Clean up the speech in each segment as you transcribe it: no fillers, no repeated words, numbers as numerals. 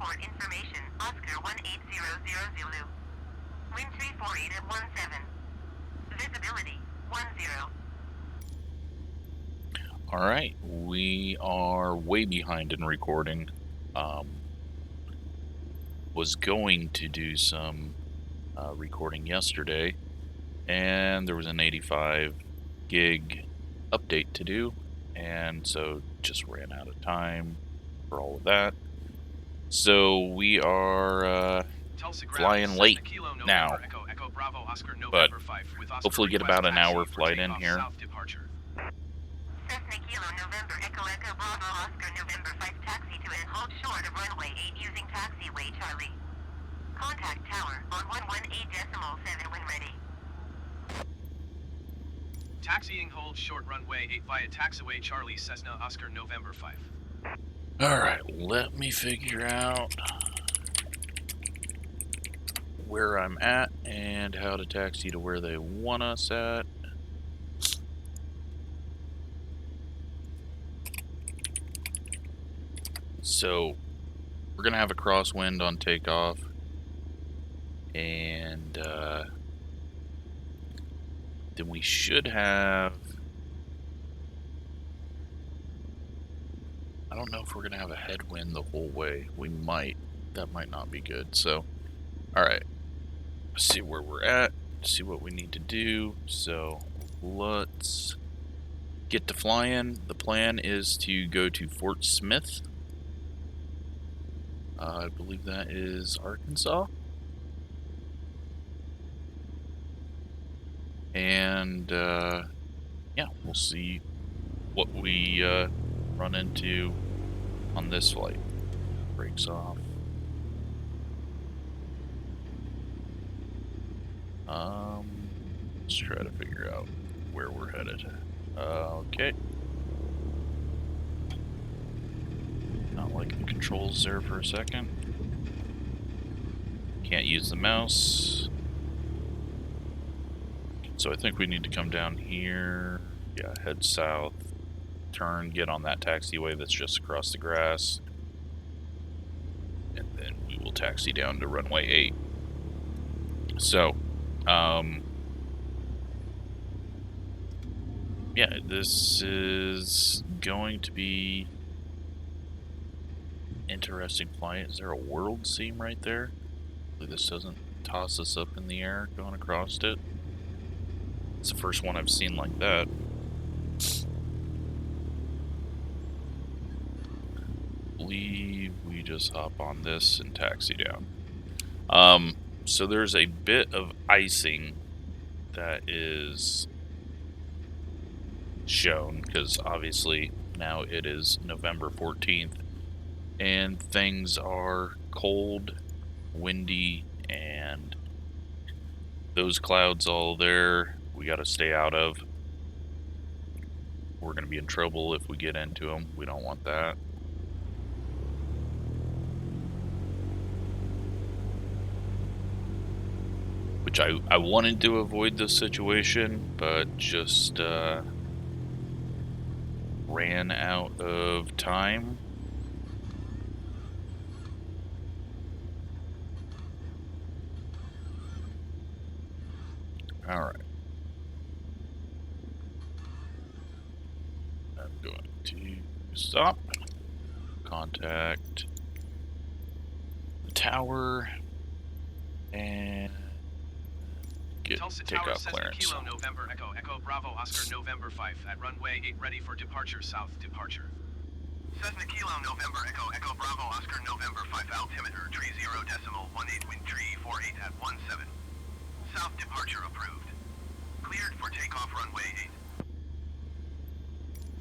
Report information, Oscar 1800 Zulu. Wind 348 at 17. Visibility, 10. Alright, we are way behind in recording. Was going to do some recording yesterday, and there was an 85 gig update to do, and so just ran out of time for all of that. So we are flying late now, but hopefully get about an hour flight in here. Cessna Kilo November Echo Echo Bravo Oscar November 5 taxi to and hold short of runway 8 using taxiway Charlie. Contact tower on 118.7 when ready. Taxiing hold short runway 8 via taxiway Charlie Cessna Oscar November 5. Alright, let me figure out where I'm at and how to taxi to where they want us at. So, we're going to have a crosswind on takeoff, and then we should have, I don't know if we're going to have a headwind the whole way. We might. That might not be good. So, alright, let's see where we're at, see what we need to do. So, let's get to flying. The plan is to go to Fort Smith. I believe that is Arkansas. And, yeah, we'll see what we run into on this flight. Brakes off. Let's try to figure out where we're headed. Okay. Not like the controls there for a second. Can't use the mouse. So I think we need to come down here. Yeah, head south. Turn, get on that taxiway that's just across the grass. And then we will taxi down to runway 8. So, yeah, this is going to be interesting flight. Is there a world seam right there? Hopefully this doesn't toss us up in the air going across it. It's the first one I've seen like that. I believe we just hop on this and taxi down. So there's a bit of icing that is shown, because obviously now it is November 14th and things are cold, windy, and those clouds all there we got to stay out of. We're going to be in trouble if we get into them. We don't want that. Which I wanted to avoid this situation, but just ran out of time. Alright. I'm going to stop, contact the tower, and get takeoff clearance. Kilo November Echo Echo Bravo Oscar November 5 at runway 8 ready for departure south departure. Cessna Kilo November Echo Echo Bravo Oscar November 5 altimeter 30.18 wind 348 at 17. South departure approved. Cleared for takeoff runway 8.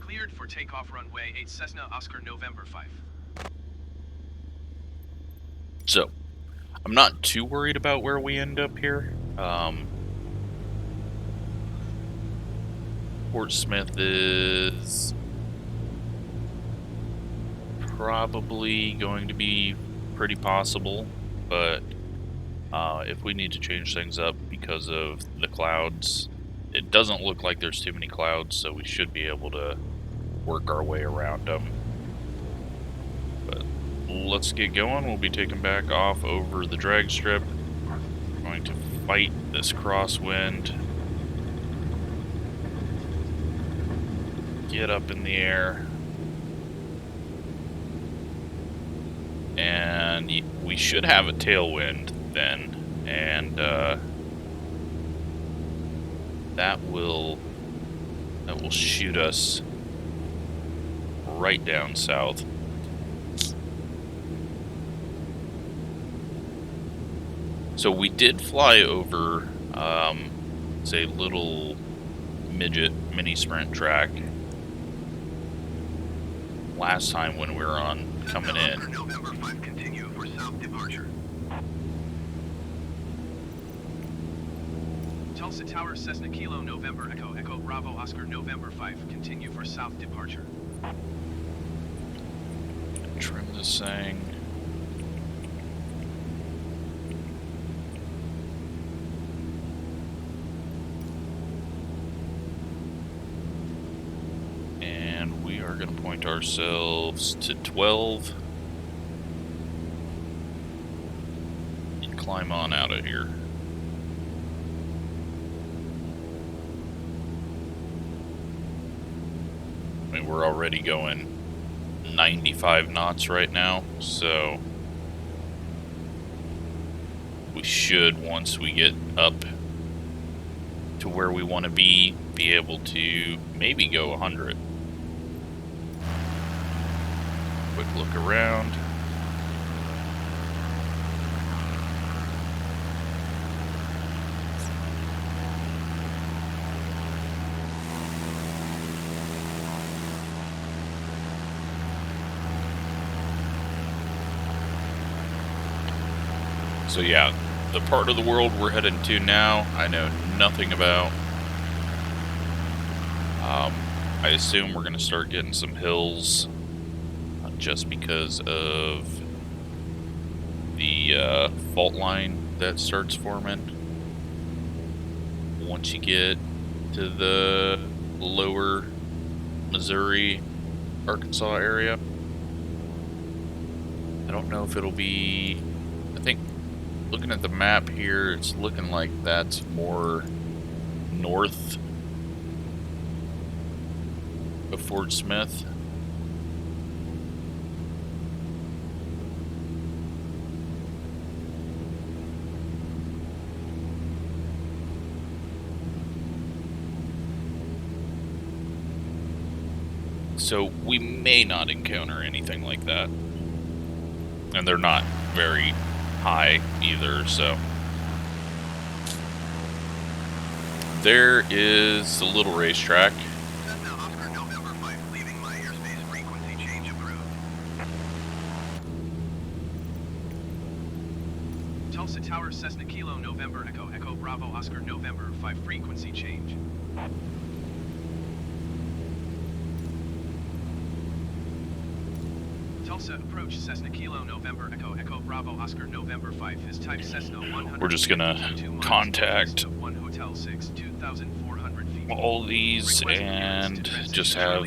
Cleared for takeoff runway 8 Cessna Oscar November 5. So, I'm not too worried about where we end up here. Fort Smith is probably going to be pretty possible, but if we need to change things up because of the clouds, it doesn't look like there's too many clouds, so we should be able to work our way around them. But let's get going. We'll be taking back off over the drag strip. We're going to fight this crosswind. Get up in the air. And we should have a tailwind then. And that will shoot us right down south. So we did fly over, say, little midget mini sprint track last time when we were on coming in. November 5, continue for south departure. Tulsa Tower, Cessna Kilo, November Echo, Echo Bravo, Oscar, November 5, continue for south departure. Trim this thing. And we are going to point ourselves to 12 and climb on out of here. I mean, we're already going 95 knots right now, so we should, once we get up to where we want to be able to maybe go 100. Quick look around. So yeah, the part of the world we're heading to now, I know nothing about. I assume we're going to start getting some hills just because of the fault line that starts forming once you get to the lower Missouri, Arkansas area. I don't know if it'll be, I think looking at the map here, it's looking like that's more north of Fort Smith. So we may not encounter anything like that. And they're not very high either, so. There is the little racetrack. Cessna Oscar, November 5, leaving my airspace, frequency change approved. Tulsa Tower, Cessna Kilo, November Echo, Echo Bravo, Oscar, November 5, frequency change. Tulsa approach, Cessna Kilo, November Echo, Echo Bravo, Oscar, November 5 is type Cessna 100. We're just gonna contact 1 Hotel 6, 2,400 feet. all these and just have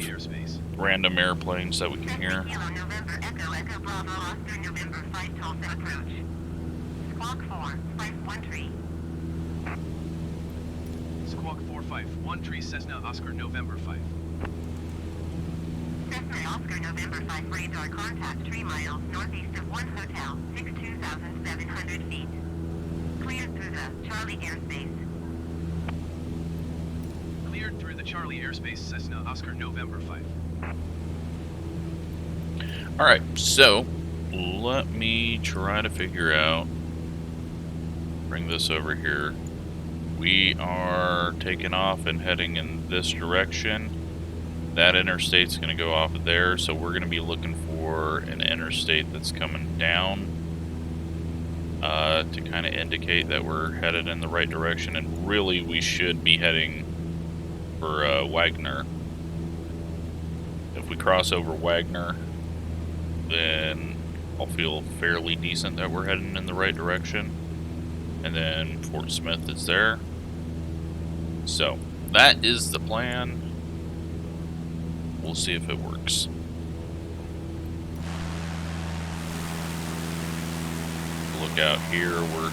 random airplanes that we can hear. Kilo, November Echo, Echo Bravo, Oscar, November 5, Tulsa approach. Squawk 4, 5, 1 tree. Squawk 451 tree, Cessna Oscar, November 5. Cessna Oscar, November 5, radar contact 3 miles northeast of 1 Hotel, 2,700 feet. Cleared through the Charlie airspace. Cleared through the Charlie airspace, Cessna Oscar, November 5. Alright, so let me try to figure out, bring this over here. We are taking off and heading in this direction. That interstate's going to go off of there, so we're going to be looking for an interstate that's coming down to kind of indicate that we're headed in the right direction, and really we should be heading for Wagner. If we cross over Wagner, then I'll feel fairly decent that we're heading in the right direction, and then Fort Smith is there. So that is the plan. We'll see if it works. look out here. We're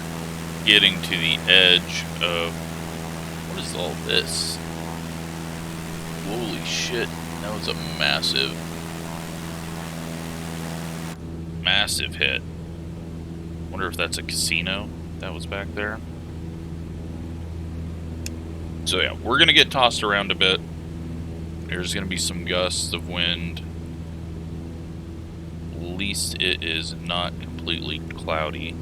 getting to the edge of... What is all this? Holy shit. That was a massive hit. Wonder if that's a casino that was back there. So yeah, we're going to get tossed around a bit. There's going to be some gusts of wind. At least it is not completely cloudy.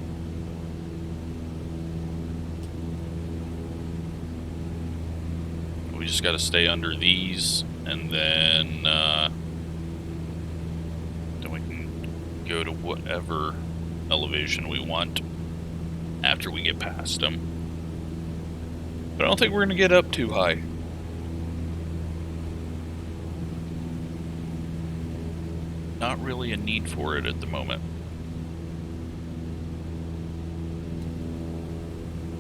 We just got to stay under these, and then we can go to whatever elevation we want after we get past them. But I don't think we're going to get up too high. Not really a need for it at the moment.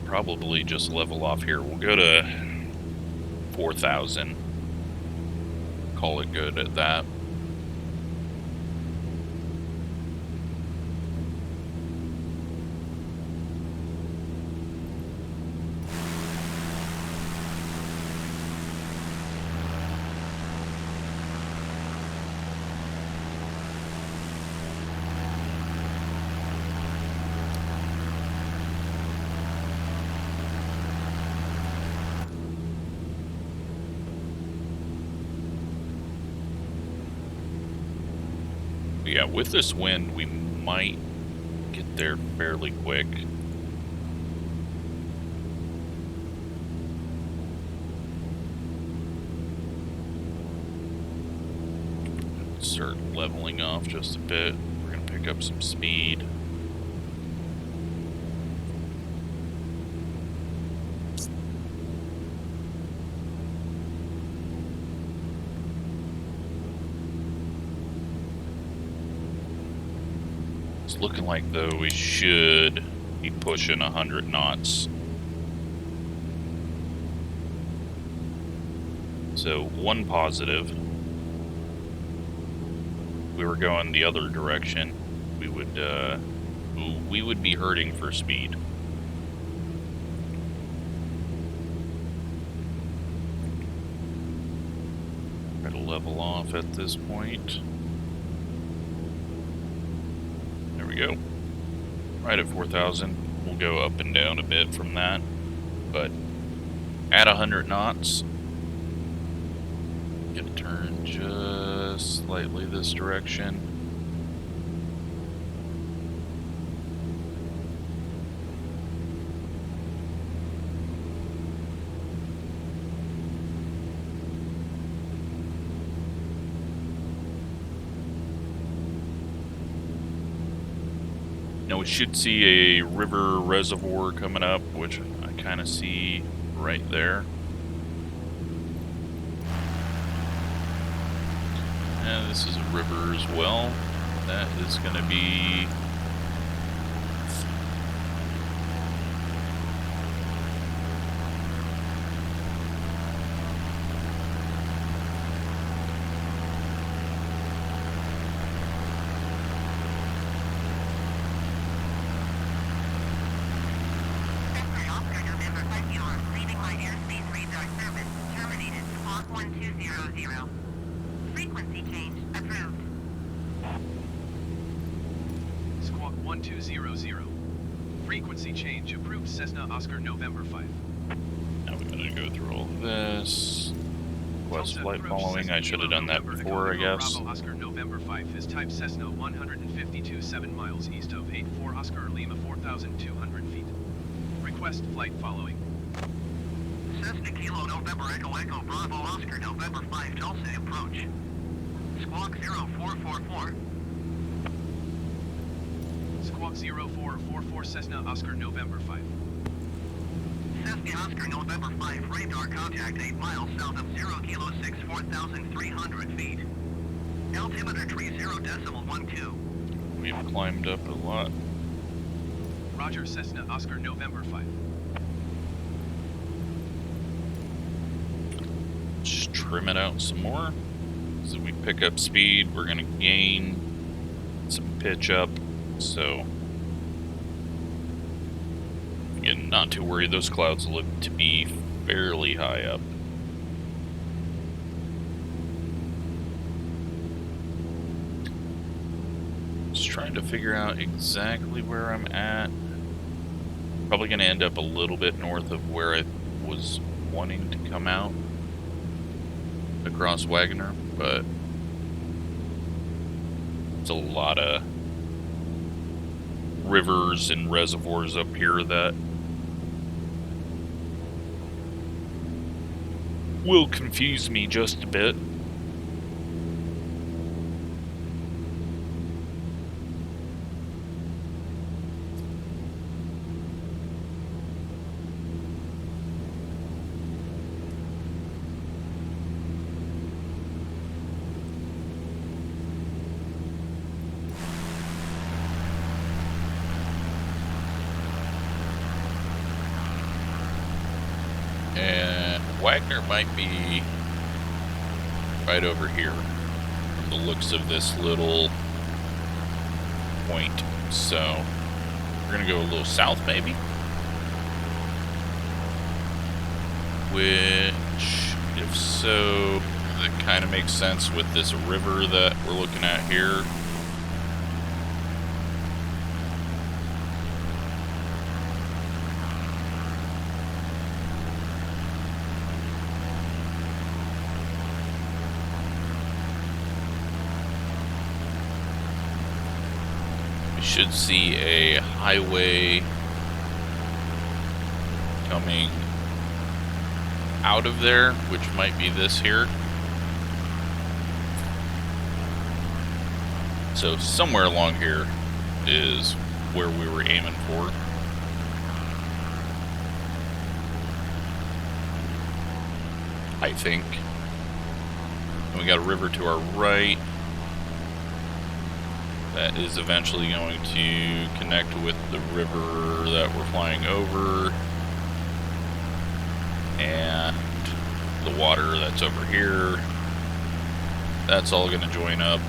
Probably just level off here. We'll go to 4,000. Call it good at that. Yeah, with this wind, we might get there fairly quick. Start leveling off just a bit. We're going to pick up some speed. Looking like, though, we should be pushing 100 knots. So, one positive. If we were going the other direction, we would be hurting for speed. Try to level off at this point. Go right at 4,000. We'll go up and down a bit from that, but at 100 knots, gonna turn just slightly this direction. We should see a river reservoir coming up, which I kind of see right there. And this is a river as well. That is going to be... Frequency change approved. Squawk 1200. Frequency change approved. Cessna Oscar November 5. Now we're going to go through all of this. Request flight following. I should have done that before, I guess. Bravo Oscar November 5 is type Cessna 152 7 miles east of 84 Oscar Lima 4,200 feet. Request flight following. Cessna Kilo November Echo Echo Bravo Oscar November 5 Tulsa approach. Squawk 0444. Squawk 0444 Cessna Oscar November 5. Cessna Oscar November 5 radar contact 8 miles south of 0 Kilo 6 4,300 feet. Altimeter tree 0.12. We've climbed up a lot. Roger, Cessna Oscar November 5. Just trim it out some more. As we pick up speed, we're going to gain some pitch up. So not too worried. Those clouds look to be fairly high up. Just trying to figure out exactly where I'm at. Probably going to end up a little bit north of where I was wanting to come out across Wagner, but it's a lot of rivers and reservoirs up here that will confuse me just a bit. And Wagner might be right over here from the looks of this little point. So we're gonna go a little south maybe, which if so, that kind of makes sense with this river that we're looking at here. Should see a highway coming out of there, which might be this here. So somewhere along here is where we were aiming for. I think. And we got a river to our right that is eventually going to connect with the river that we're flying over, and the water that's over here. That's all going to join up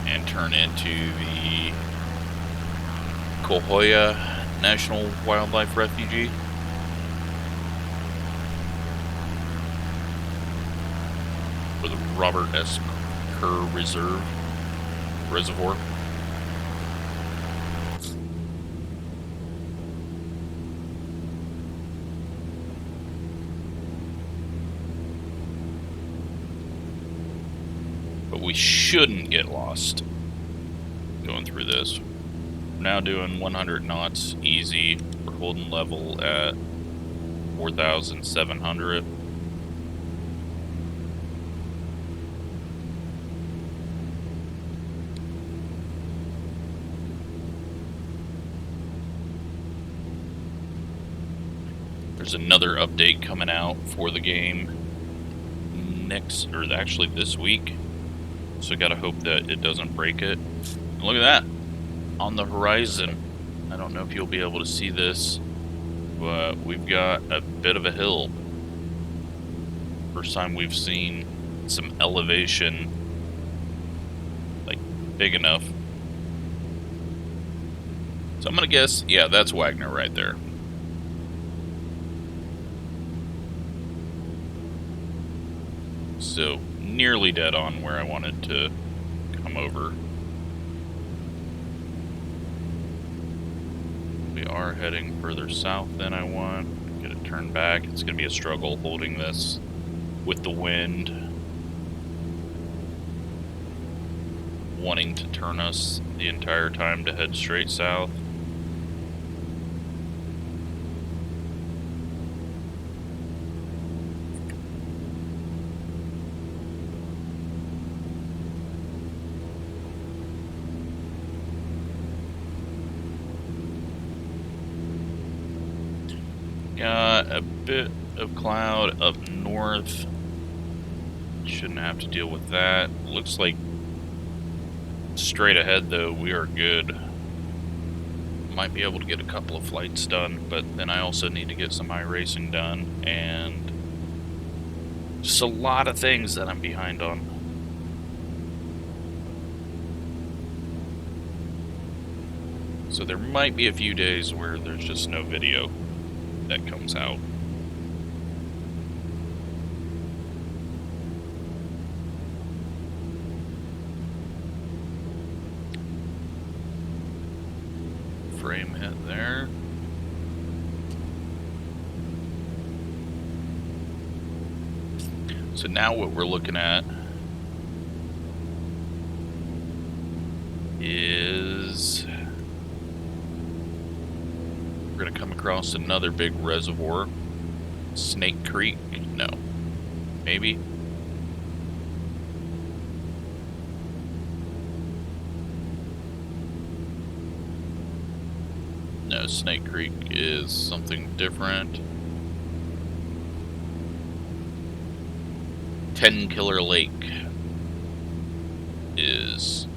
and turn into the Cohoya National Wildlife Refuge. For the Robert S. Kerr Reservoir. But we shouldn't get lost going through this. We're now doing 100 knots easy. We're holding level at 4,700. There's another update coming out for the game next, or actually this week. So gotta hope that it doesn't break it. And look at that, on the horizon. I don't know if you'll be able to see this, but we've got a bit of a hill. First time we've seen some elevation, like big enough. So I'm gonna guess, yeah, that's Wagner right there. So nearly dead on where I wanted to come over. We are heading further south than I want. Get it turned back. It's going to be a struggle holding this with the wind wanting to turn us the entire time to head straight south. Got a bit of cloud up north. Shouldn't have to deal with that. Looks like straight ahead though, we are good. Might be able to get a couple of flights done, but then I also need to get some iRacing done, and just a lot of things that I'm behind on. So there might be a few days where there's just no video that comes out. Frame hit there. So now what we're looking at is we're going to come across another big reservoir. Snake Creek? No. Maybe? No, Snake Creek is something different. 10 Killer Lake is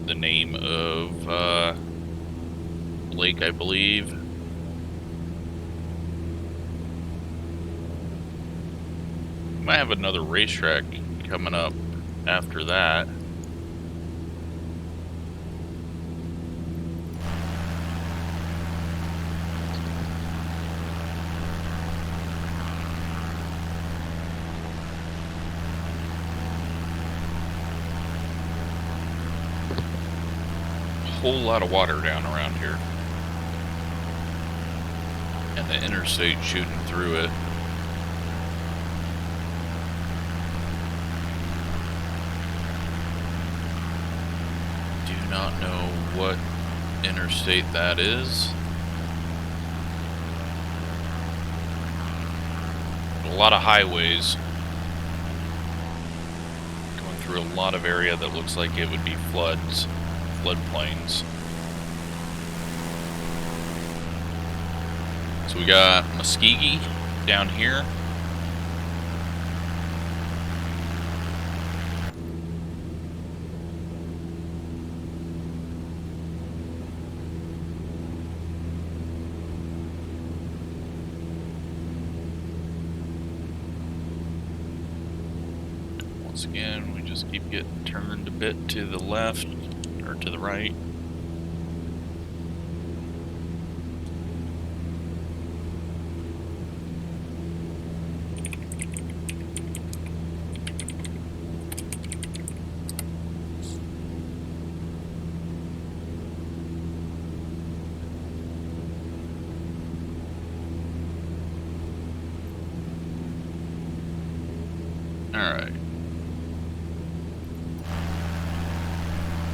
the name of lake, I believe. Might have another racetrack coming up after that. Whole lot of water down around here, and the interstate shooting through it. Do not know what interstate that is. A lot of highways going through a lot of area that looks like it would be floodplains. So we got Muskegee down here. Once again, we just keep getting turned a bit to the left or to the right. Alright.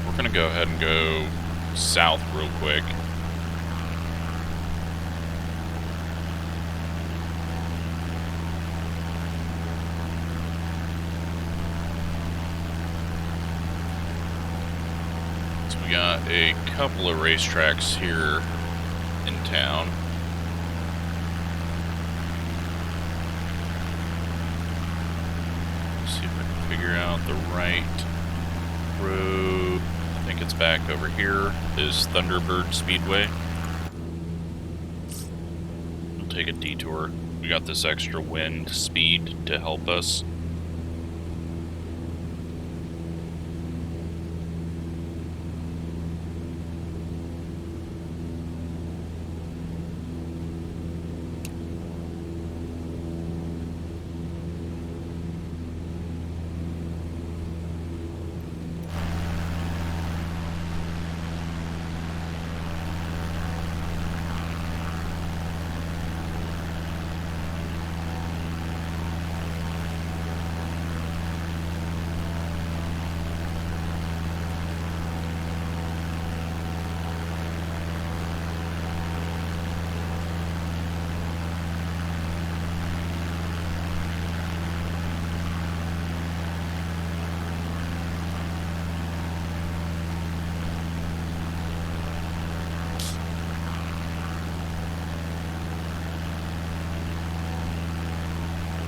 We're gonna go ahead and go south real quick. So we got a couple of racetracks here in town. Figure out the right road. I think it's back over here is Thunderbird Speedway. We'll take a detour. We got this extra wind speed to help us.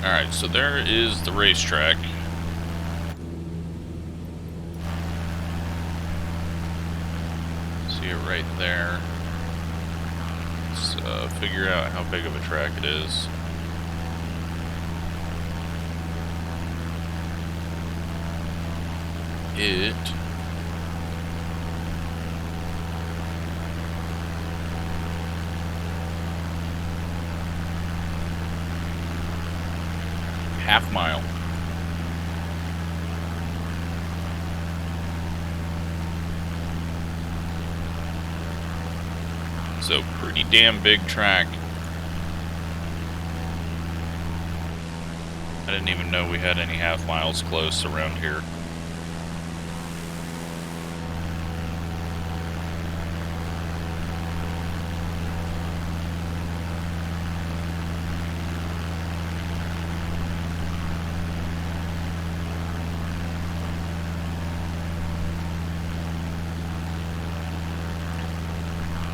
Alright, so there is the racetrack. See it right there. Let's figure out how big of a track it is. It half mile. So pretty damn big track. I didn't even know we had any half miles close around here.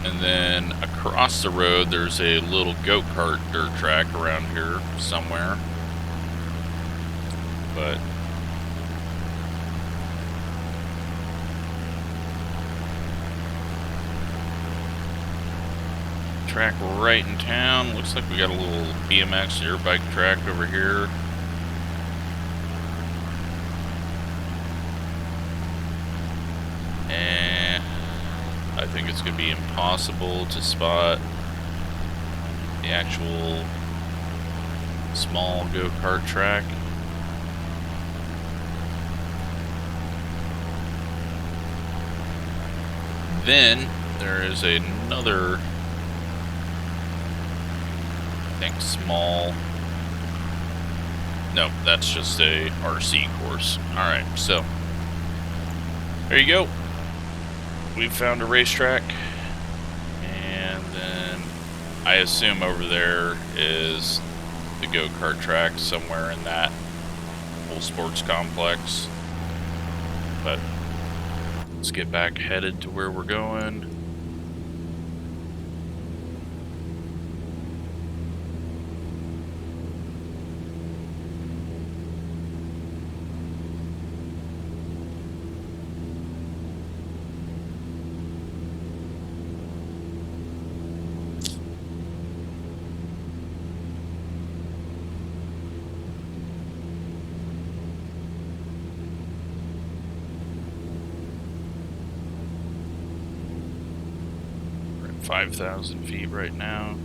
And then across the road, there's a little go-kart dirt track around here somewhere. But track right in town. Looks like we got a little BMX air bike track over here. And I think it's going to be impossible to spot the actual small go-kart track. Then there is another, I think, small. No, that's just a RC course. Alright, so there you go. We found a racetrack, and then I assume over there is the go-kart track somewhere in that whole sports complex. But let's get back headed to where we're going. We're at 5,000 feet right now.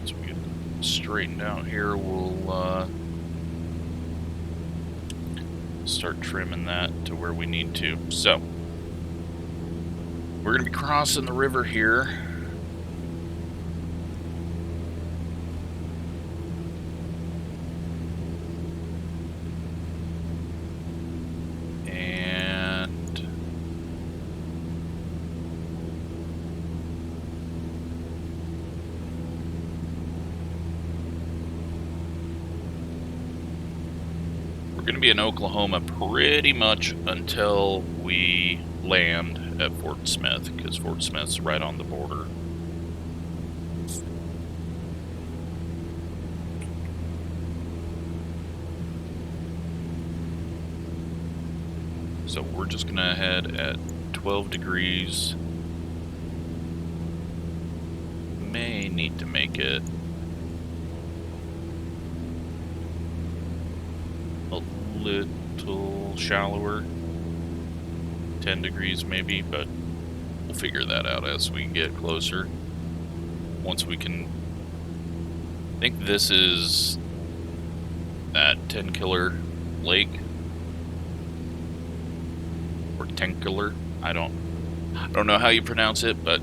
As we get straightened out here, we'll start trimming that to where we need to. So we're going to be crossing the river here. And we're going to be in Oklahoma pretty much until we land at Fort Smith, because Fort Smith's right on the border. So we're just gonna head at 12 degrees. May need to make it a little shallower. 10 degrees maybe, but we'll figure that out as we get closer. Once we can, I think this is that 10 Killer Lake, or Tenkiller. I don't know how you pronounce it, but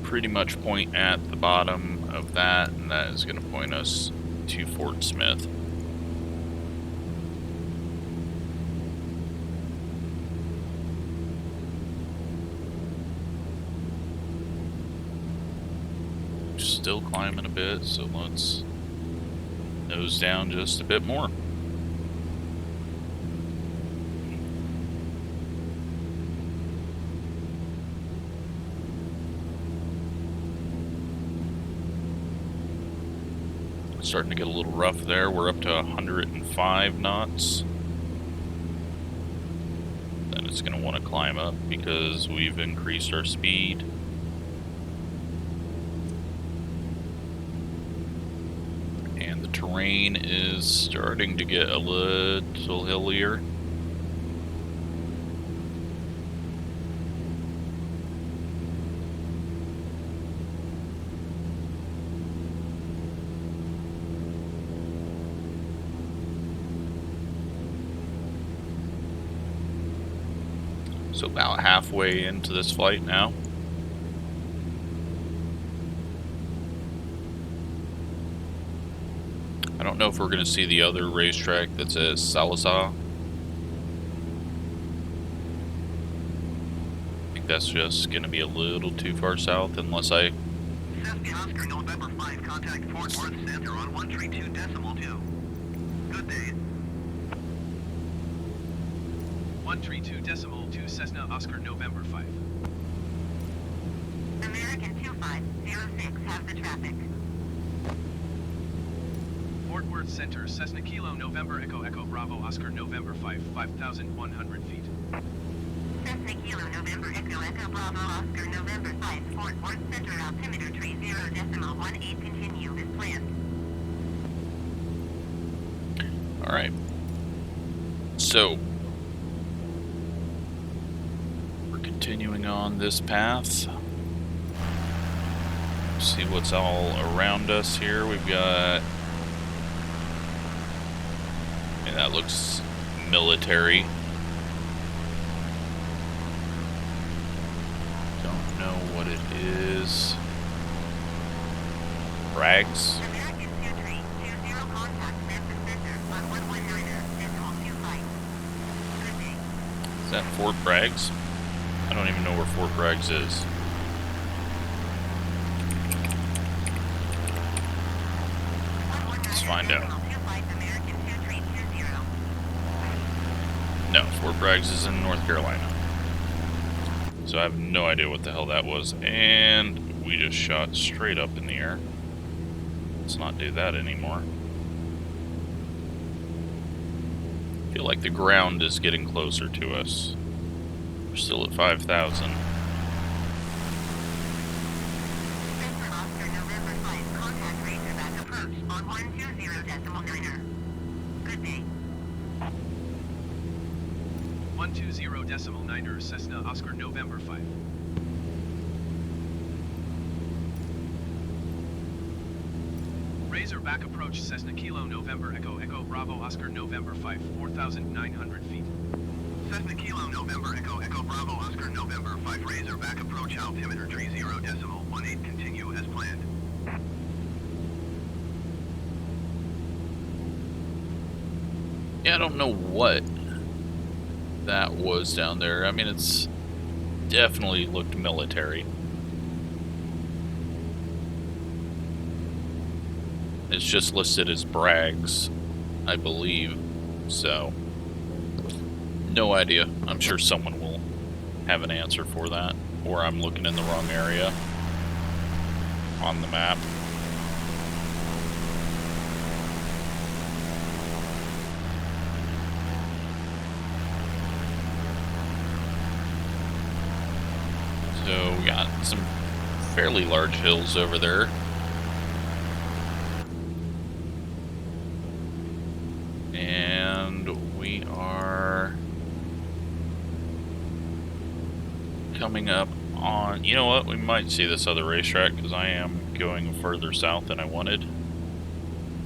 pretty much point at the bottom of that, and that is going to point us to Fort Smith. Still climbing a bit, so let's nose down just a bit more. It's starting to get a little rough there. We're up to 105 knots. Then it's going to want to climb up because we've increased our speed. Terrain is starting to get a little hillier. So about halfway into this flight now. I don't know if we're going to see the other racetrack that's at Salazar. I think that's just going to be a little too far south unless I... Cessna Oscar November 5, contact Fort Worth Center on 132.2. Good day. 132.2 Cessna Oscar November 5. American 2506 has the traffic. Fort Worth Center, Cessna Kilo November Echo Echo Bravo Oscar November 5, 5,100 feet. Cessna Kilo November Echo Echo Bravo Oscar November 5 Fort Worth Center altimeter 30.18 continue as planned. Alright. So, we're continuing on this path. See what's all around us here. We've got... and that looks military. Don't know what it is. Brags? American 2320 contact Memphis Center on 119.25. Good day. Is that Fort Braggs? I don't even know where Fort Braggs is. Let's find out. No, Fort Braggs is in North Carolina. So I have no idea what the hell that was. And we just shot straight up in the air. Let's not do that anymore. I feel like the ground is getting closer to us. We're still at 5,000. Oscar November 5 contact Racerback approach on 120.9er. Good day. 120.9er Cessna Oscar November 5. Razorback approach Cessna Kilo November Echo Echo Bravo Oscar November 5, 4,900 feet. Cessna Kilo November Echo Echo Bravo Oscar November 5 Razorback approach altimeter 30.18 continue as planned. Yeah, I don't know what that was down there. I mean, it's definitely looked military. It's just listed as Braggs, I believe. So, no idea. I'm sure someone will have an answer for that. Or I'm looking in the wrong area on the map. So we got some fairly large hills over there. And we are coming up on, you know what, we might see this other racetrack because I am going further south than I wanted.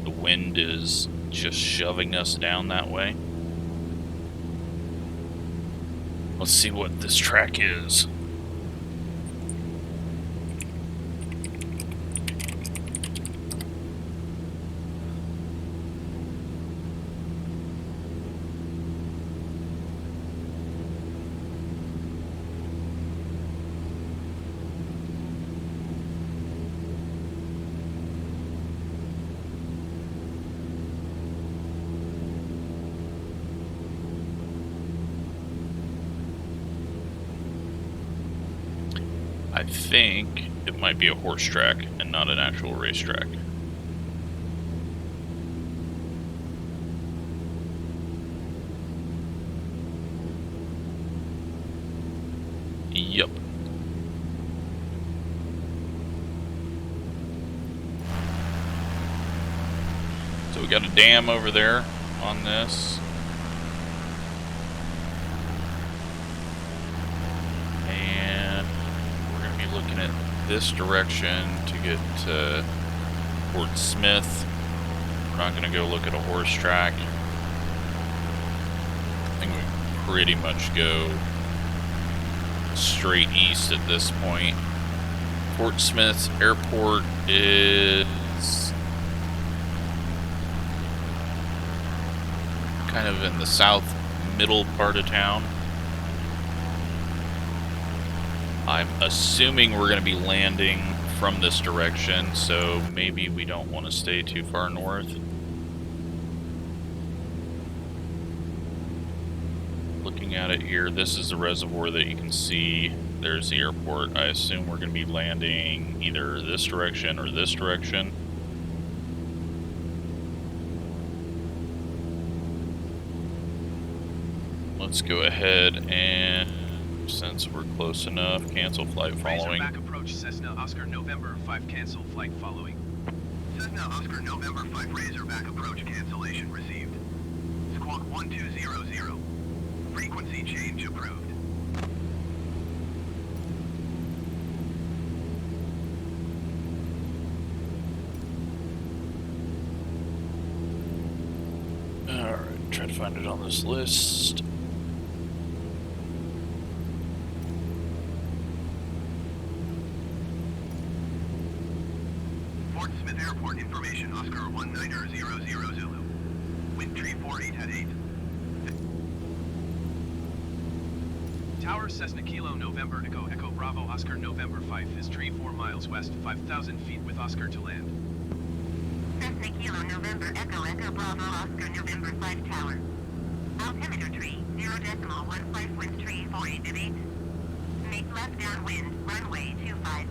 The wind is just shoving us down that way. Let's see what this track is. I think it might be a horse track and not an actual racetrack. Yep. So we got a dam over there on this. Looking at this direction to get to Fort Smith. We're not going to go look at a horse track. I think we pretty much go straight east at this point. Fort Smith Airport is kind of in the south middle part of town. I'm assuming we're going to be landing from this direction, so maybe we don't want to stay too far north. Looking at it here, this is the reservoir that you can see. There's the airport. I assume we're going to be landing either this direction or this direction. Let's go ahead and, since we're close enough, cancel flight following. Back approach Cessna Oscar November 5 cancel flight following. Cessna Oscar November 5 Razorback approach cancellation received. Squawk 1200. Frequency change approved. Alright, try to find it on this list. Fort Smith Airport information, Oscar 1900 Zulu. Wind tree 48 at 8. Tower Cessna Kilo November Echo Echo Bravo Oscar November 5 is tree 4 miles west, 5,000 feet with Oscar to land. Cessna Kilo November Echo Echo Bravo Oscar November 5 Tower. Altimeter tree 0.15 wind tree 48 at 8. Make left downwind runway 25.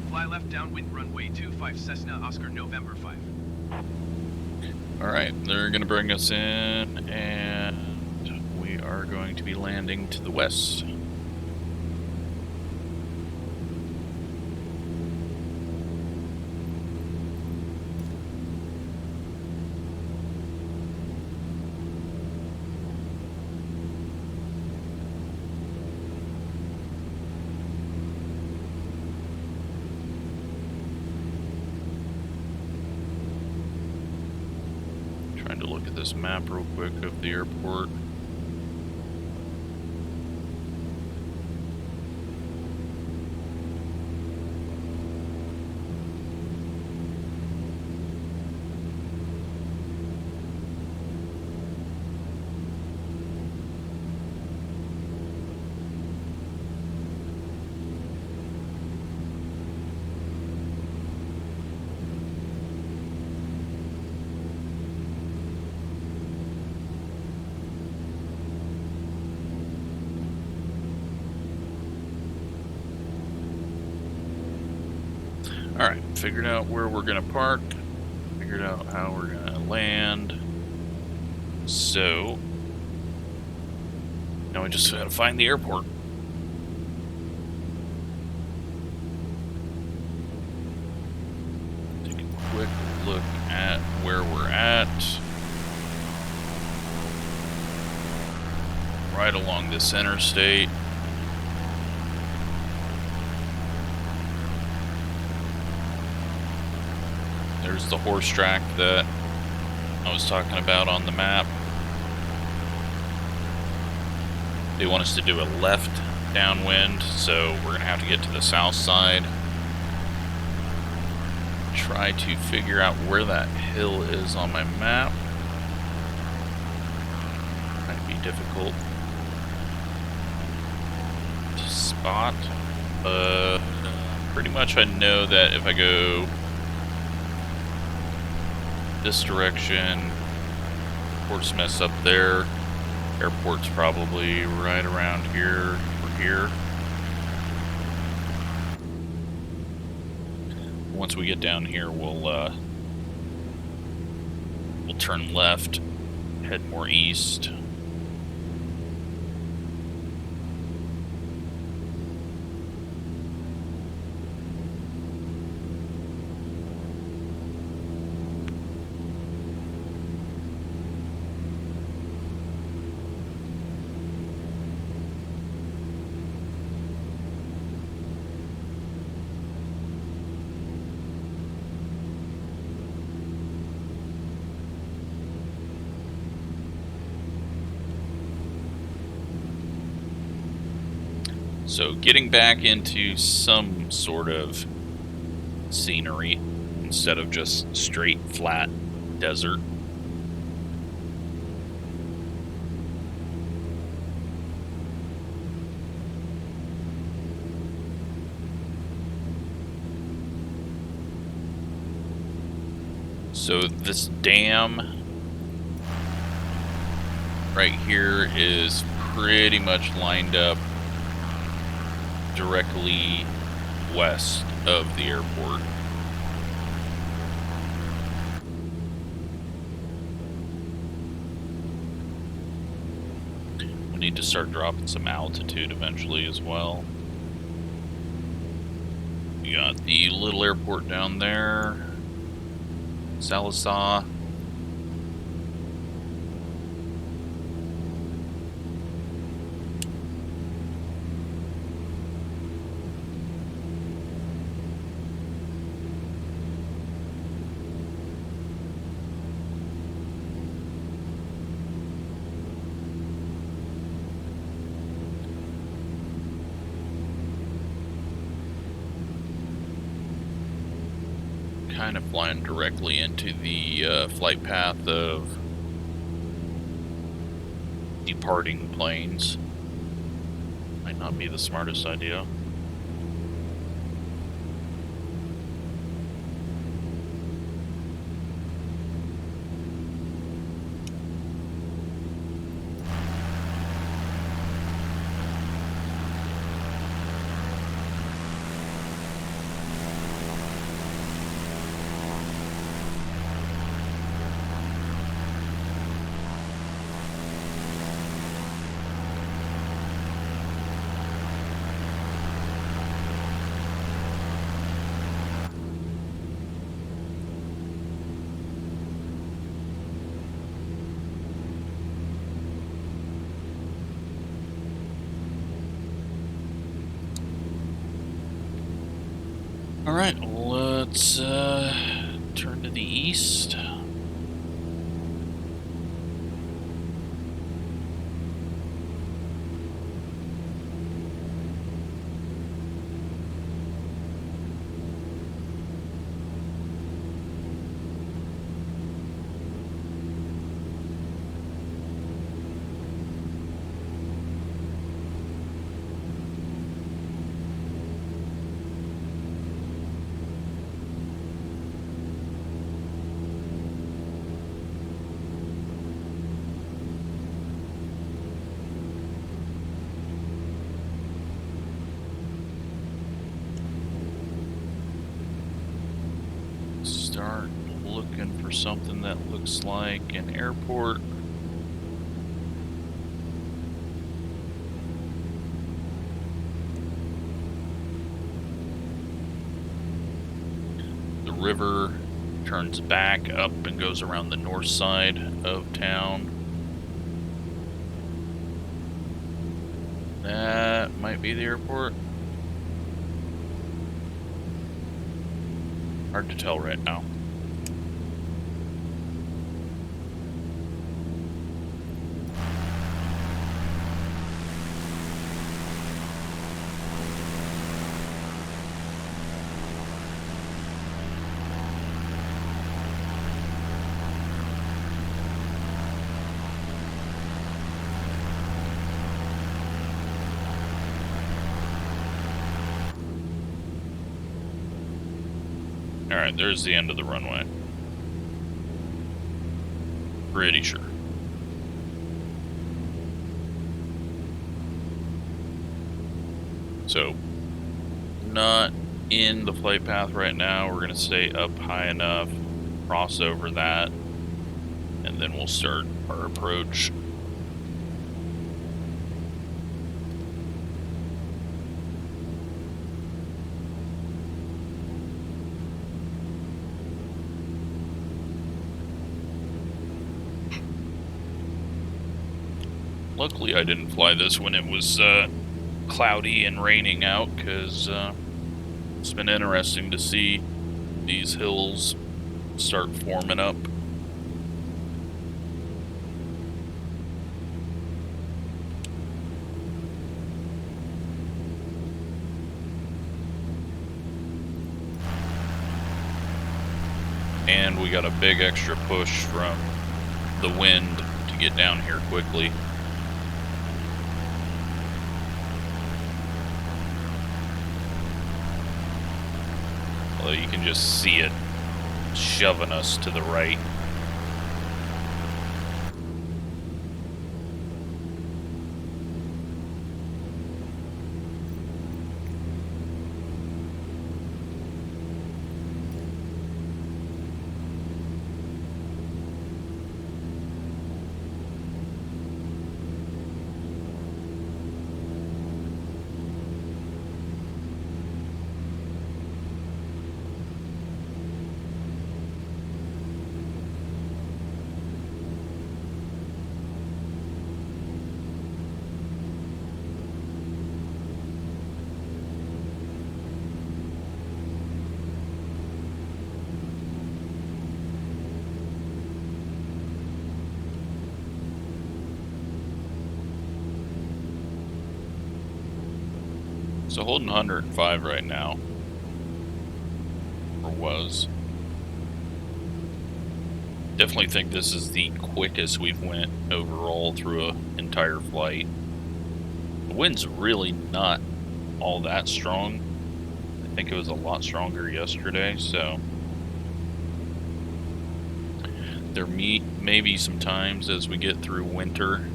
Fly left downwind runway 25 Cessna Oscar November 5. Alright, they're going to bring us in, and we are going to be landing to the west. Trying to look at this map real quick of the airport. Alright, figured out where we're going to park, figured out how we're going to land. So, now we just got to find the airport. Take a quick look at where we're at. Right along this interstate. There's the horse track that I was talking about on the map. They want us to do a left downwind, so we're going to have to get to the south side. Try to figure out where that hill is on my map. Might be difficult to spot. Pretty much I know that if I go this direction, Fort Smith's up there, airport's probably right around here or here. Once we get down here, we'll turn left, head more east. So getting back into some sort of scenery instead of just straight flat desert. So this dam right here is pretty much lined up directly west of the airport. We'll need to start dropping some altitude eventually as well. We got the little airport down there. Sallisaw. Kind of flying directly into the flight path of departing planes. Might not be the smartest idea. Alright, let's turn to the east. Start looking for something that looks like an airport. The river turns back up and goes around the north side of town. That might be the airport. Hard to tell right now. Alright, there's the end of the runway. Pretty sure. So, not in the flight path right now. We're going to stay up high enough, cross over that, and then we'll start our approach. Luckily, I didn't fly this when it was cloudy and raining out, because it's been interesting to see these hills start forming up. And we got a big extra push from the wind to get down here quickly. Well, you can just see it shoving us to the right. So holding 105 right now, or was. Definitely think this is the quickest we've went overall through an entire flight. The wind's really not all that strong. I think it was a lot stronger yesterday, so there may be some times as we get through winter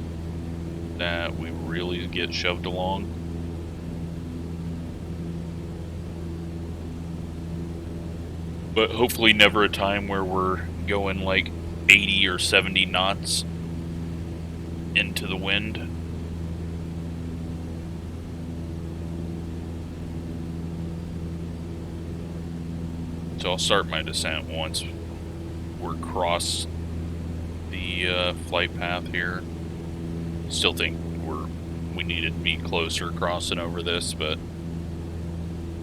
that we really get shoved along. But hopefully never a time where we're going like 80 or 70 knots into the wind. So I'll start my descent once we're across the flight path here. Still think we needed to be closer crossing over this, but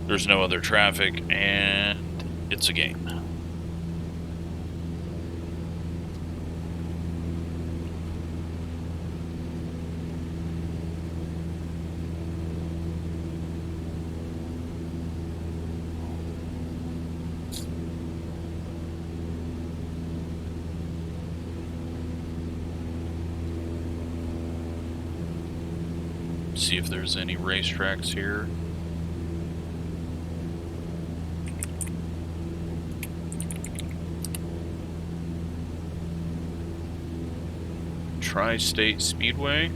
there's no other traffic and it's a game. See if there's any racetracks here. Tri-State Speedway.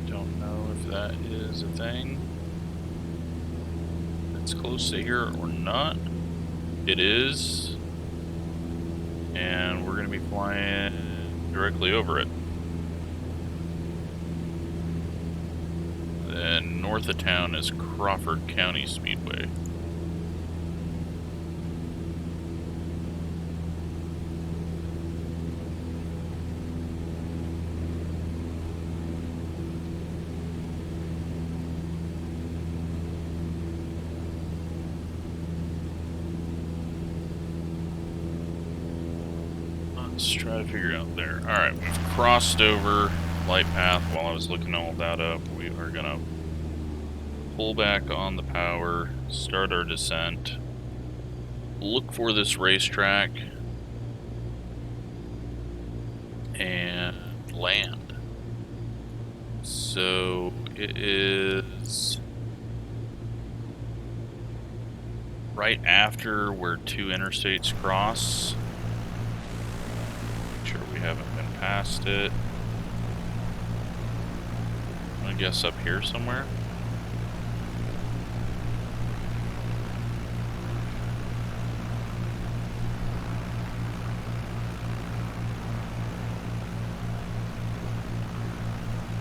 Don't know if that is a thing that's close to here or not. It is. And we're going to be flying directly over it. Then north of town is Crawford County Speedway. Let's try to figure out there. Alright, we've crossed over flight path. While I was looking all that up, we are gonna pull back on the power, start our descent, look for this racetrack, and land. So it is right after where two interstates cross. Make sure we haven't been past it. I guess up here somewhere.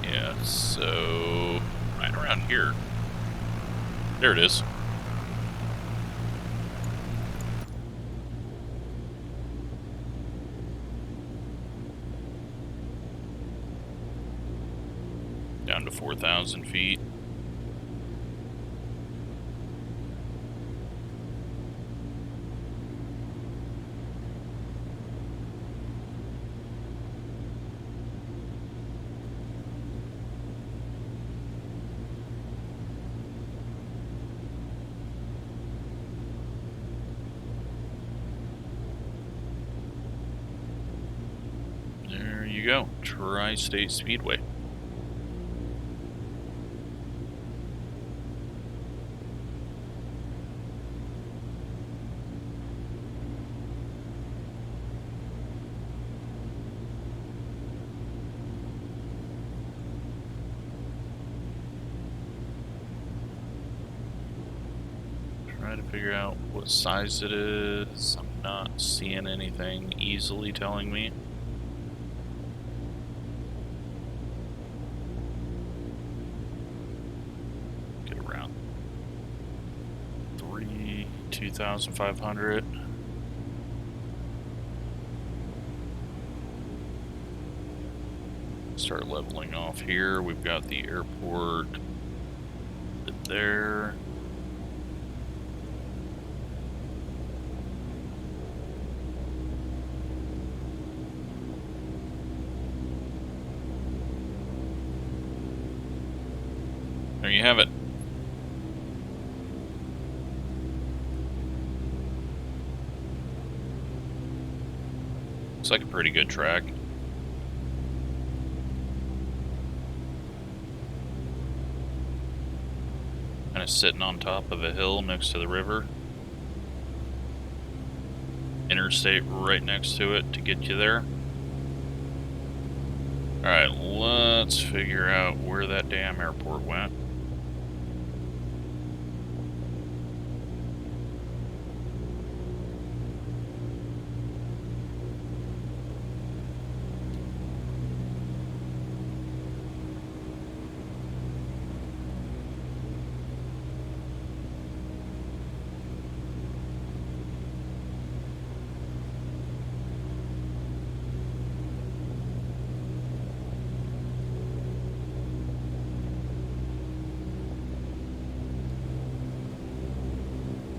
Yeah, so right around here. There it is. Down to 4,000 feet. you go, Tri-State Speedway. Trying to figure out what size it is. I'm not seeing anything easily telling me. Get around 2,500. Start leveling off here. We've got the airport there. There you have it. Looks like a pretty good track. Kind of sitting on top of a hill next to the river. Interstate right next to it to get you there. Alright, let's figure out where that damn airport went.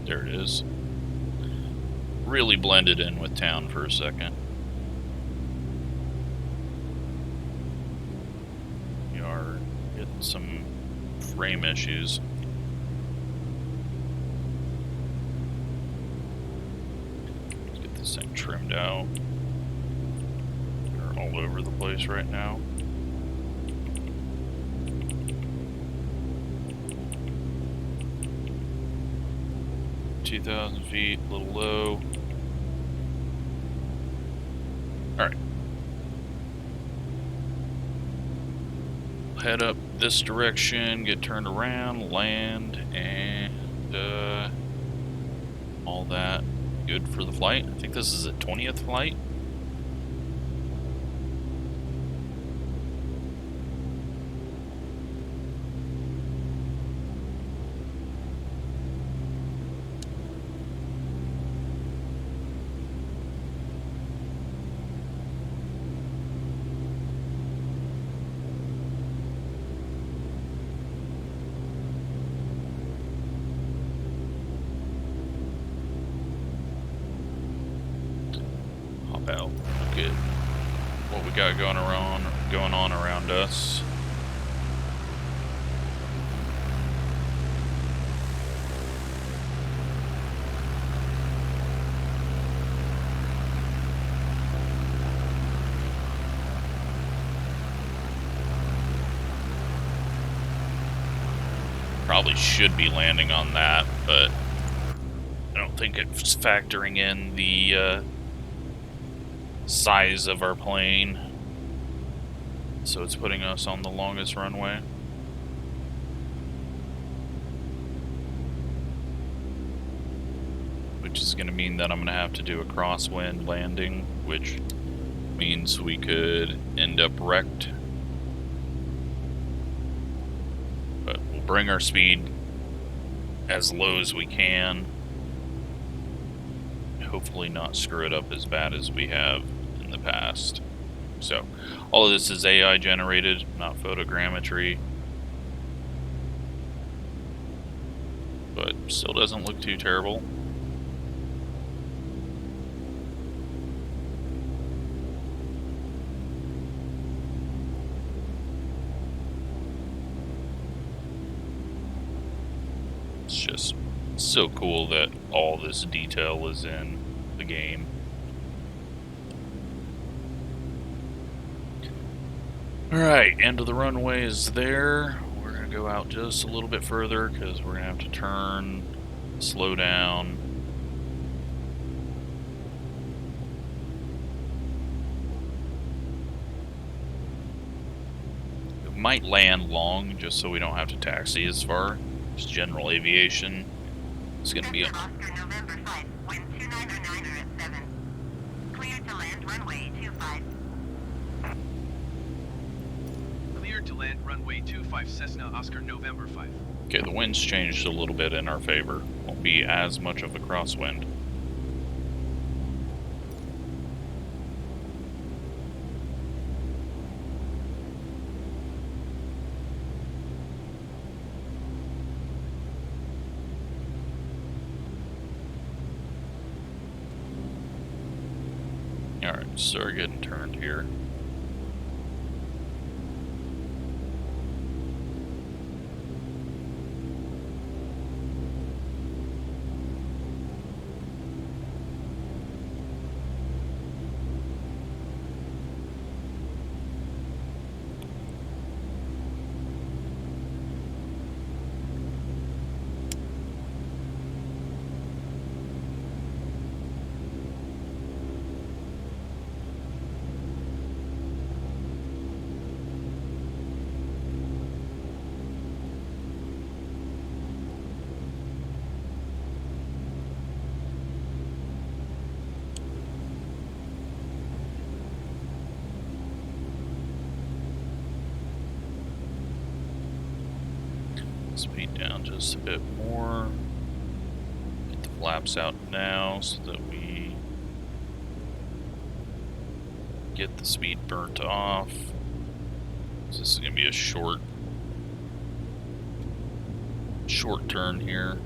There it is. Really blended in with town for a second. We are getting some frame issues. Let's get this thing trimmed out. We're all over the place right now. 2,000 feet, a little low. Alright. Head up this direction, get turned around, land, and all that. Good for the flight. I think this is a 20th flight. Out. Look at what we got going on around us. Probably should be landing on that, but I don't think it's factoring in the size of our plane, so it's putting us on the longest runway. Which is going to mean that I'm going to have to do a crosswind landing, which means we could end up wrecked. But we'll bring our speed as low as we can. Hopefully not screw it up as bad as we have in the past. So, all of this is AI generated, not photogrammetry. But still doesn't look too terrible. It's just so cool that all this detail is in the game. Alright, end of the runway is there. We're going to go out just a little bit further because we're going to have to turn, slow down. We might land long just so we don't have to taxi as far. Just general aviation. It's going to be... Oscar November 5, wind 2909 at 7. Cleared to land runway 25. Cleared to land runway 25 Cessna Oscar November 5. Okay, the wind's changed a little bit in our favor. Won't be as much of a crosswind. Alright, start getting turned here. Speed down just a bit more. Get the flaps out now so that we get the speed burnt off. So this is going to be a short turn here.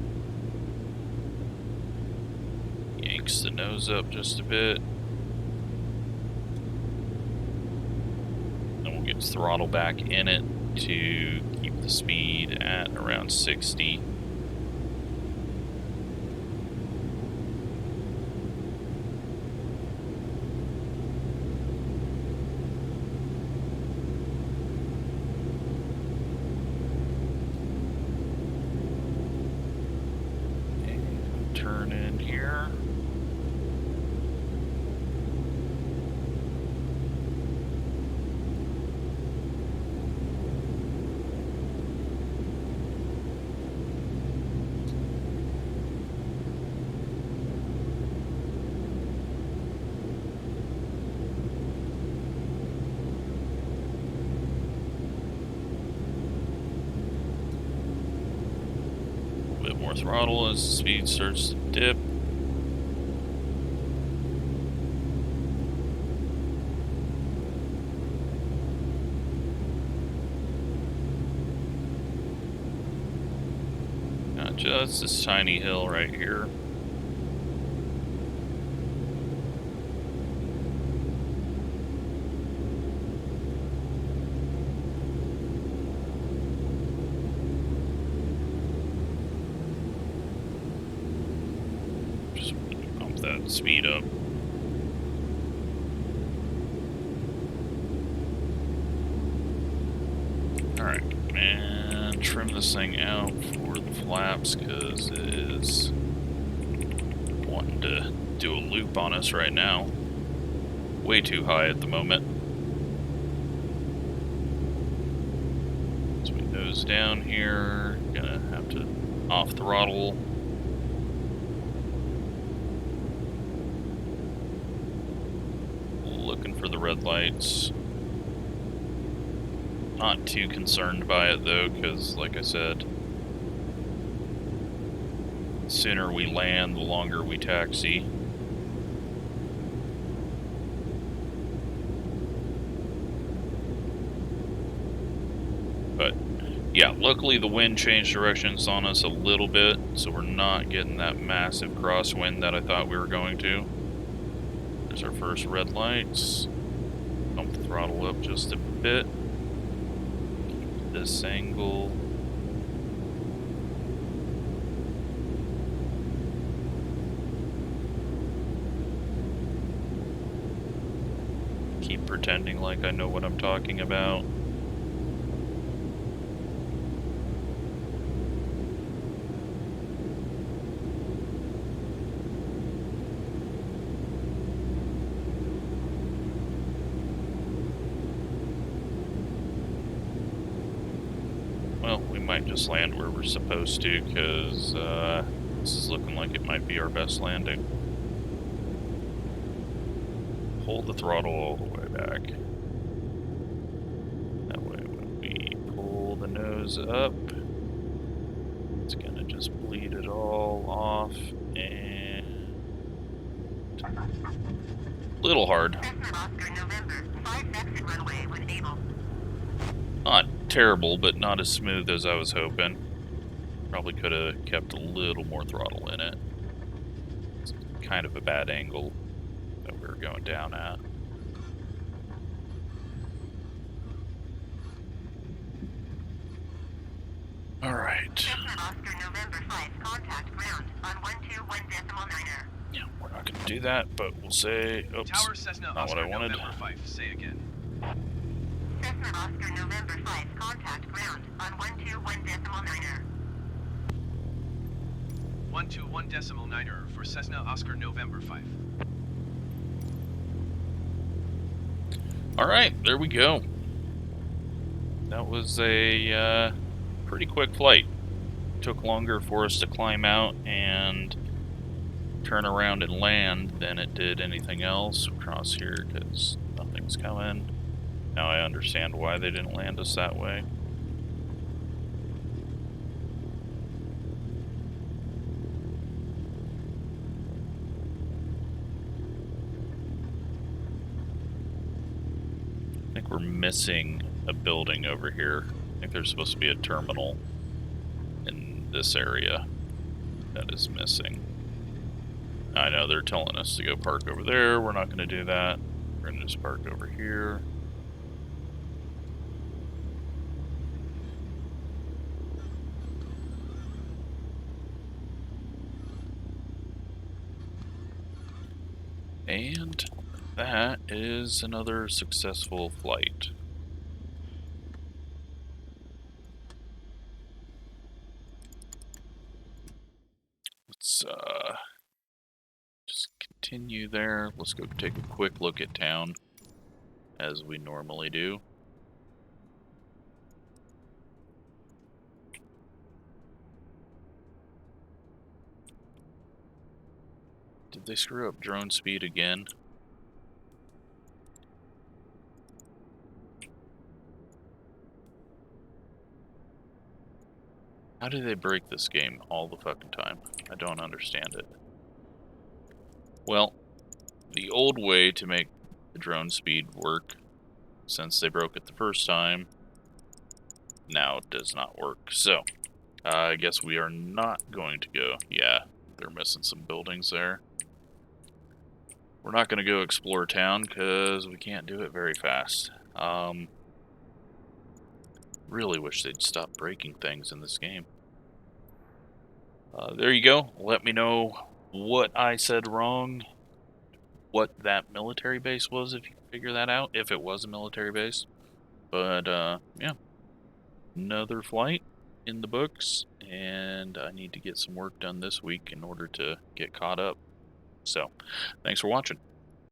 Yanks the nose up just a bit. Then we'll get throttle back in it to keep the speed at around 60. And turn in here. More throttle as the speed starts to dip. Now just this tiny hill right here. That speed up. Alright, and trim this thing out for the flaps because it is wanting to do a loop on us right now. Way too high at the moment. So we nose down here, gonna have to off throttle. Looking for the red lights. Not too concerned by it though, because like I said, the sooner we land, the longer we taxi. But yeah, luckily the wind changed directions on us a little bit, so we're not getting that massive crosswind that I thought we were going to. There's our first red lights. Pump the throttle up just a bit. Keep this angle. Keep pretending like I know what I'm talking about. just land where we're supposed to, because this is looking like it might be our best landing. Hold the throttle all the way back. That way when we pull the nose up, it's going to just bleed it all off, and a little hard. Not terrible, but not as smooth as I was hoping. Probably could have kept a little more throttle in it. It's kind of a bad angle that we were going down at. All right. Yeah, we're not going to do that, but we'll say, oops, Tower Cessna not Oscar what I wanted. November 5, say again. Cessna Oscar November 5, contact ground on 121.9er. 121.9er for Cessna Oscar November 5. All right, there we go. That was a pretty quick flight. Took longer for us to climb out and turn around and land than it did anything else across here, because nothing's coming. Now I understand why they didn't land us that way. I think we're missing a building over here. I think there's supposed to be a terminal in this area that is missing. I know they're telling us to go park over there. We're not going to do that. We're going to just park over here. And that is another successful flight. Let's just continue there. Let's go take a quick look at town, as we normally do. Did they screw up drone speed again? How do they break this game all the fucking time? I don't understand it. Well, the old way to make the drone speed work, since they broke it the first time, now it does not work. So, I guess we are not going to go. Yeah, they're missing some buildings there. We're not going to go explore town because we can't do it very fast. Really wish they'd stop breaking things in this game. There you go. Let me know what I said wrong, what that military base was, if you can figure that out, if it was a military base. But, yeah. Another flight in the books, and I need to get some work done this week in order to get caught up. So, thanks for watching.